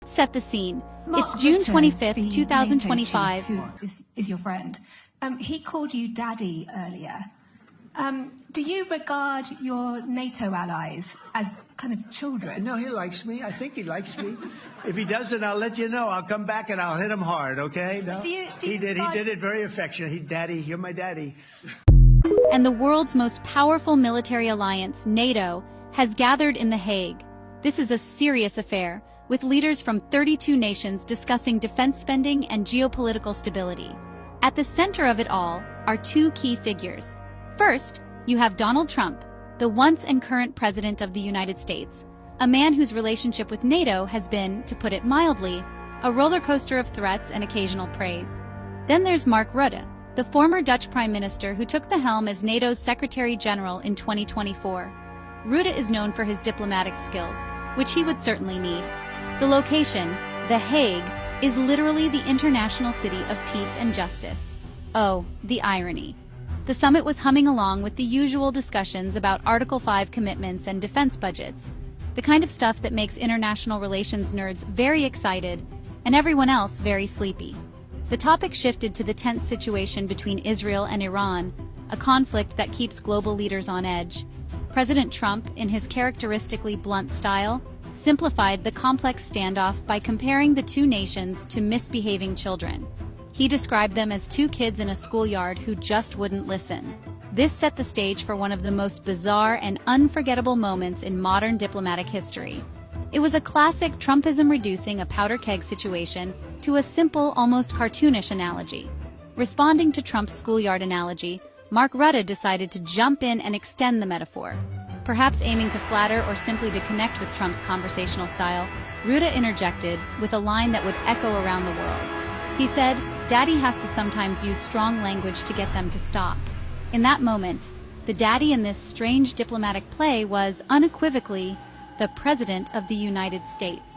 Let's set the scene. Mark It's June Rutte, 25th, the 2025. NATO chief, who is your friend. He called you daddy earlier. Do you regard your NATO allies as kind of children? No, he likes me. I think he likes me. If he doesn't, I'll let you know. I'll come back and I'll hit him hard, okay? No? He did it very affectionate. Daddy, you're my daddy. And the world's most powerful military alliance, NATO, has gathered in The Hague. This is a serious affair, with leaders from 32 nations discussing defense spending and geopolitical stability. At the center of it all are two key figures. First, you have Donald Trump, the once and current president of the United States, a man whose relationship with NATO has been, to put it mildly, a roller coaster of threats and occasional praise. Then there's Mark Rutte, the former Dutch prime minister who took the helm as NATO's Secretary-General in 2024. Rutte is known for his diplomatic skills, which he would certainly need. The location, The Hague, is literally the international city of peace and justice. Oh, the irony. The summit was humming along with the usual discussions about Article 5 commitments and defense budgets, the kind of stuff that makes international relations nerds very excited and everyone else very sleepy. The topic shifted to the tense situation between Israel and Iran, a conflict that keeps global leaders on edge. President Trump, in his characteristically blunt style, simplified the complex standoff by comparing the two nations to misbehaving children. He described them as two kids in a schoolyard who just wouldn't listen. This set the stage for one of the most bizarre and unforgettable moments in modern diplomatic history. It was a classic Trumpism reducing a powder keg situation to a simple, almost cartoonish analogy. Responding to Trump's schoolyard analogy, Mark Rutte decided to jump in and extend the metaphor. Perhaps aiming to flatter or simply to connect with Trump's conversational style, Rutte interjected with a line that would echo around the world. He said, "Daddy has to sometimes use strong language to get them to stop." In that moment, the daddy in this strange diplomatic play was, unequivocally, the President of the United States.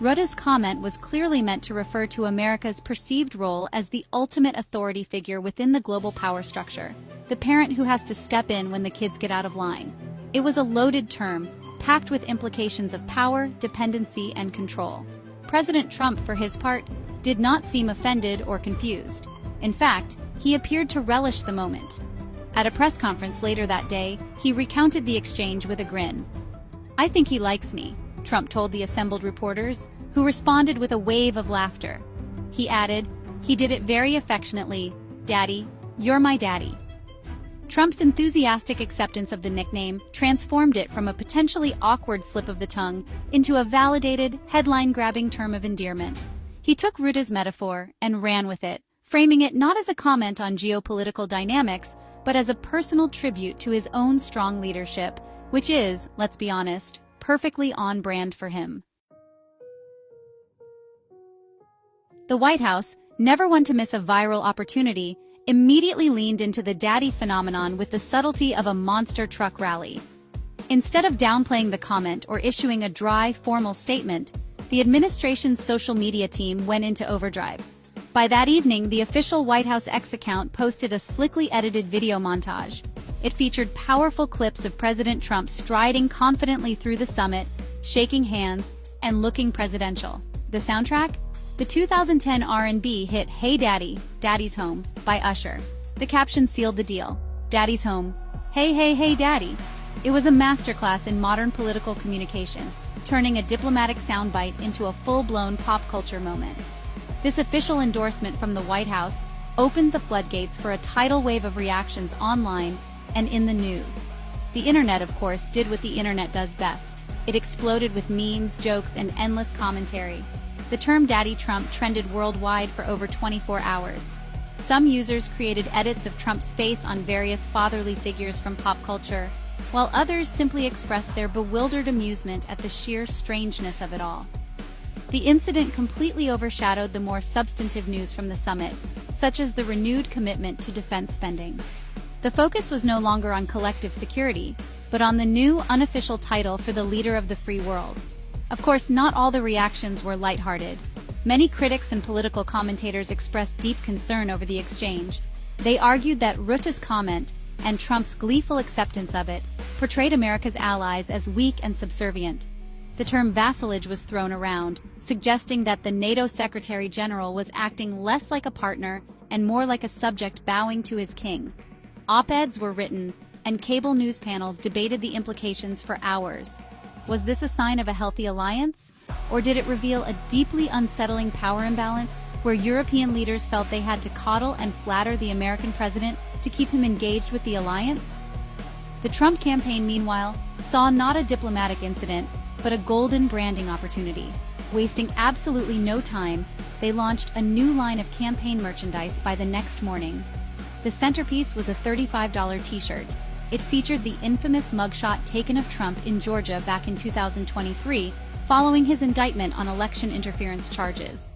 Rutte's comment was clearly meant to refer to America's perceived role as the ultimate authority figure within the global power structure, the parent who has to step in when the kids get out of line. It was a loaded term, packed with implications of power, dependency, and control. President Trump, for his part, did not seem offended or confused. In fact, he appeared to relish the moment. At a press conference later that day, he recounted the exchange with a grin. "I think he likes me," Trump told the assembled reporters, who responded with a wave of laughter. He added, "He did it very affectionately. Daddy, you're my daddy." Trump's enthusiastic acceptance of the nickname transformed it from a potentially awkward slip of the tongue into a validated, headline-grabbing term of endearment. He took Rutte's metaphor and ran with it, framing it not as a comment on geopolitical dynamics, but as a personal tribute to his own strong leadership, which is, let's be honest, perfectly on brand for him. The White House, never one to miss a viral opportunity, immediately leaned into the daddy phenomenon with the subtlety of a monster truck rally. Instead of downplaying the comment or issuing a dry, formal statement, the administration's social media team went into overdrive. By that evening, the official White House X account posted a slickly edited video montage. It featured powerful clips of President Trump striding confidently through the summit, shaking hands, and looking presidential. The soundtrack? The 2010 R&B hit "Hey Daddy, Daddy's Home" by Usher. The caption sealed the deal. "Daddy's home. Hey, hey, hey, Daddy." It was a masterclass in modern political communication, turning a diplomatic soundbite into a full-blown pop culture moment. This official endorsement from the White House opened the floodgates for a tidal wave of reactions online and in the news. The internet, of course, did what the internet does best. It exploded with memes, jokes, and endless commentary. The term Daddy Trump trended worldwide for over 24 hours. Some users created edits of Trump's face on various fatherly figures from pop culture, while others simply expressed their bewildered amusement at the sheer strangeness of it all. The incident completely overshadowed the more substantive news from the summit, such as the renewed commitment to defense spending. The focus was no longer on collective security, but on the new unofficial title for the leader of the free world. Of course, not all the reactions were lighthearted. Many critics and political commentators expressed deep concern over the exchange. They argued that Rutte's comment, and Trump's gleeful acceptance of it, portrayed America's allies as weak and subservient. The term vassalage was thrown around, suggesting that the NATO Secretary-General was acting less like a partner and more like a subject bowing to his king. Op-eds were written, and cable news panels debated the implications for hours. Was this a sign of a healthy alliance? Or did it reveal a deeply unsettling power imbalance where European leaders felt they had to coddle and flatter the American president to keep him engaged with the alliance? The Trump campaign, meanwhile, saw not a diplomatic incident, but a golden branding opportunity. Wasting absolutely no time, they launched a new line of campaign merchandise by the next morning. The centerpiece was a $35 t-shirt. It featured the infamous mugshot taken of Trump in Georgia back in 2023, following his indictment on election interference charges.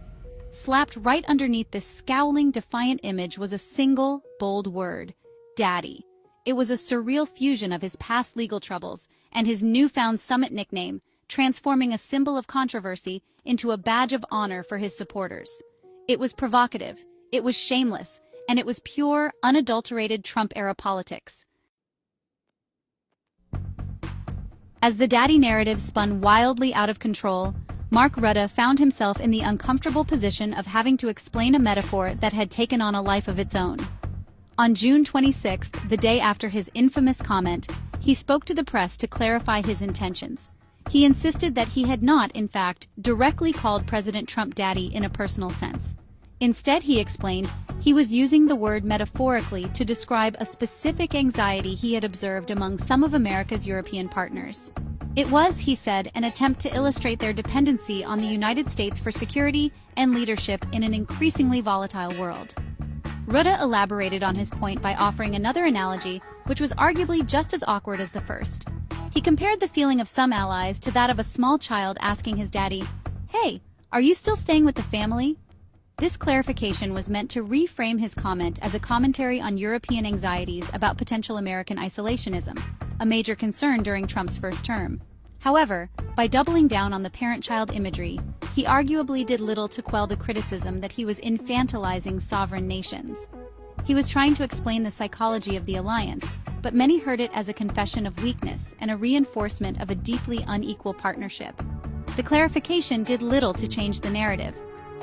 Slapped right underneath this scowling, defiant image was a single, bold word: Daddy. It was a surreal fusion of his past legal troubles and his newfound summit nickname, transforming a symbol of controversy into a badge of honor for his supporters. It was provocative, it was shameless, and it was pure, unadulterated Trump-era politics. As the daddy narrative spun wildly out of control, Mark Rutte found himself in the uncomfortable position of having to explain a metaphor that had taken on a life of its own. On June 26, the day after his infamous comment, he spoke to the press to clarify his intentions. He insisted that he had not, in fact, directly called President Trump daddy in a personal sense. Instead, he explained, he was using the word metaphorically to describe a specific anxiety he had observed among some of America's European partners. It was, he said, an attempt to illustrate their dependency on the United States for security and leadership in an increasingly volatile world. Rutte elaborated on his point by offering another analogy, which was arguably just as awkward as the first. He compared the feeling of some allies to that of a small child asking his daddy, "Hey, are you still staying with the family?" This clarification was meant to reframe his comment as a commentary on European anxieties about potential American isolationism, a major concern during Trump's first term. However, by doubling down on the parent-child imagery, he arguably did little to quell the criticism that he was infantilizing sovereign nations. He was trying to explain the psychology of the alliance, but many heard it as a confession of weakness and a reinforcement of a deeply unequal partnership. The clarification did little to change the narrative.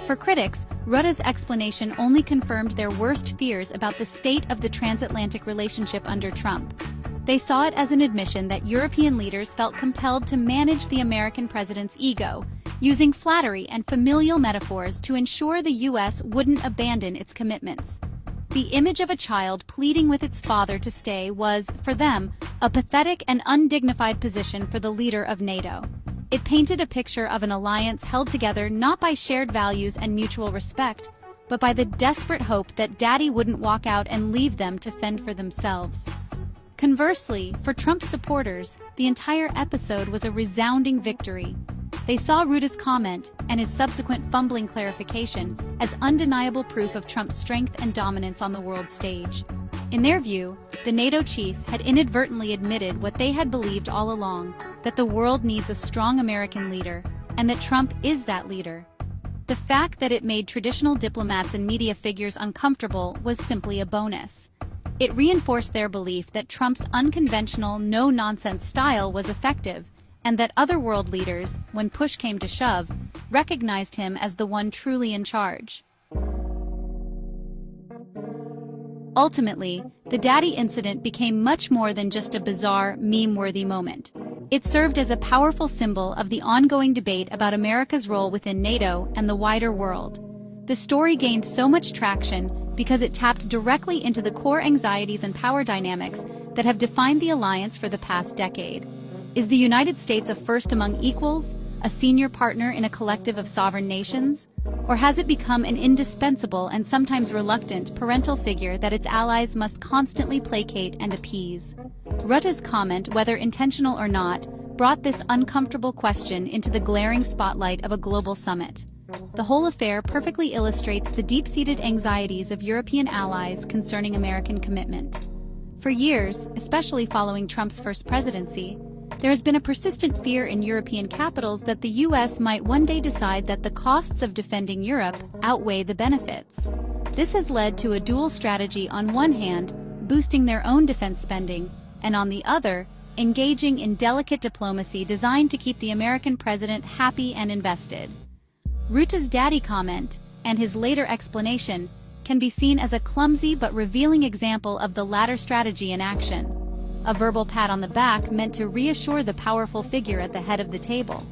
For critics, Rutte's explanation only confirmed their worst fears about the state of the transatlantic relationship under Trump. They saw it as an admission that European leaders felt compelled to manage the American president's ego, using flattery and familial metaphors to ensure the U.S. wouldn't abandon its commitments. The image of a child pleading with its father to stay was, for them, a pathetic and undignified position for the leader of NATO. It painted a picture of an alliance held together not by shared values and mutual respect, but by the desperate hope that Daddy wouldn't walk out and leave them to fend for themselves. Conversely, for Trump's supporters, the entire episode was a resounding victory. They saw Rutte's comment and his subsequent fumbling clarification as undeniable proof of Trump's strength and dominance on the world stage. In their view, the NATO chief had inadvertently admitted what they had believed all along, that the world needs a strong American leader, and that Trump is that leader. The fact that it made traditional diplomats and media figures uncomfortable was simply a bonus. It reinforced their belief that Trump's unconventional, no-nonsense style was effective, and that other world leaders, when push came to shove, recognized him as the one truly in charge. Ultimately, the Daddy incident became much more than just a bizarre, meme-worthy moment. It served as a powerful symbol of the ongoing debate about America's role within NATO and the wider world. The story gained so much traction because it tapped directly into the core anxieties and power dynamics that have defined the alliance for the past decade. Is the United States a first among equals, a senior partner in a collective of sovereign nations? Or has it become an indispensable and sometimes reluctant parental figure that its allies must constantly placate and appease? Rutte's comment, whether intentional or not, brought this uncomfortable question into the glaring spotlight of a global summit. The whole affair perfectly illustrates the deep-seated anxieties of European allies concerning American commitment. For years, especially following Trump's first presidency, there has been a persistent fear in European capitals that the U.S. might one day decide that the costs of defending Europe outweigh the benefits. This has led to a dual strategy: on one hand, boosting their own defense spending, and on the other, engaging in delicate diplomacy designed to keep the American president happy and invested. Rutte's daddy comment, and his later explanation, can be seen as a clumsy but revealing example of the latter strategy in action. A verbal pat on the back meant to reassure the powerful figure at the head of the table.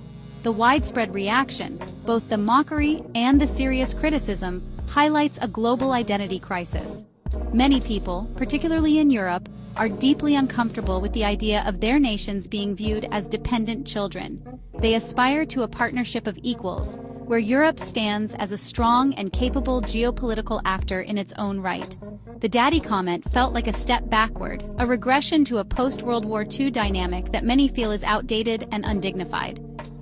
The widespread reaction, both the mockery and the serious criticism, highlights a global identity crisis. Many people, particularly in Europe, are deeply uncomfortable with the idea of their nations being viewed as dependent children. They aspire to a partnership of equals, where Europe stands as a strong and capable geopolitical actor in its own right. The daddy comment felt like a step backward, a regression to a post-World War II dynamic that many feel is outdated and undignified.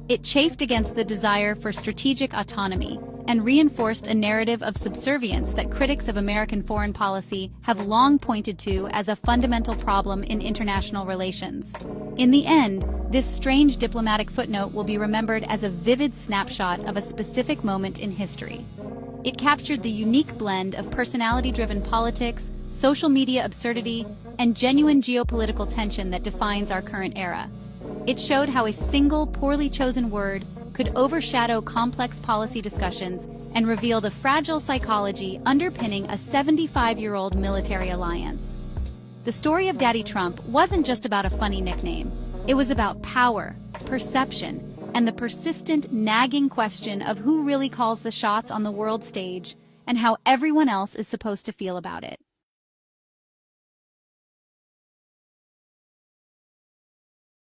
It chafed against the desire for strategic autonomy and reinforced a narrative of subservience that critics of American foreign policy have long pointed to as a fundamental problem in international relations. In the end, this strange diplomatic footnote will be remembered as a vivid snapshot of a specific moment in history. It captured the unique blend of personality-driven politics, social media absurdity, and genuine geopolitical tension that defines our current era. It showed how a single, poorly chosen word could overshadow complex policy discussions and reveal the fragile psychology underpinning a 75-year-old military alliance. The story of Daddy Trump wasn't just about a funny nickname. It was about power, perception, and the persistent, nagging question of who really calls the shots on the world stage and how everyone else is supposed to feel about it.